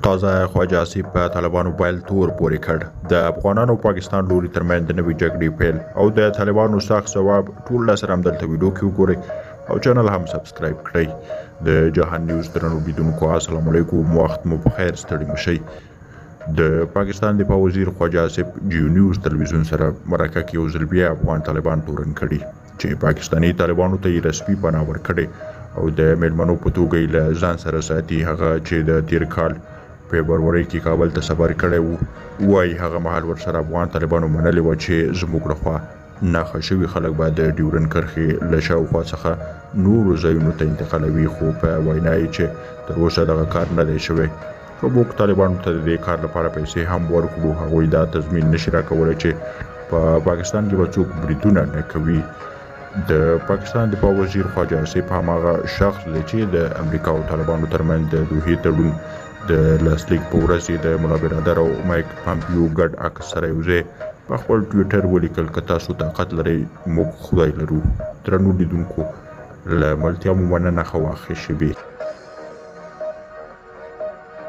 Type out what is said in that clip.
تازه خواجه په طالبانو بایل تور پورې کړ. د افغانانو او پاکستان لوري ترمنځ د نوې جګړې پیل او د طالبانو سخت ځواب ټول لا سره همدلته ویډیو کې وګورئ او چینل هم سبسکرایب کړئ. د جهان نیوز درنو لیدونکو السلام علیکم، وخت مو په خیر، ستړي مشئ. د پاکستان دفاع وزیر خواجه جیو نیوز تلویزیون سره مرکه کې یو ځل بیا افغان طالبان تورن کړي چې پاکستاني طالبانو ته یې رسمي پناه ورکړې او د میلمنو په توګه یې له ځان سره ساتي. هغه چې د تیر کال فبروري کې کابل ته سفر کړی و، وایي هغه مهال ورسره افغان طالبانو منلې وه چې زموږ لخوا ناخه شوي خلک به د ډیورن کرښې له شاوخوا څخه نورو ځایونو ته انتقالوي، خو په وینا یې چې تر اوسه دغه کار نه دی شوی. که موږ طالبانو ته د دې کار لپاره پیسې هم ورکړو، هغوی دا تضمین نشي راکولی چې په پاکستان کې به څوک بریدونه نه کوي. د پاکستان دفاع وزیر خواجه هماغه شخص دی چې د امریکا او طالبانو ترمنځ د دوحې تړون د لاسلیک په ورځ د ملا برادر او مایک پامپیو ګډ عکس سره یو ځای په خپل ټویټر ولیکل، که تاسو طاقت لرئ موږ خدای لرو. درنو لیدونکو له ملتیا مو مننه، ښه واخې شبې.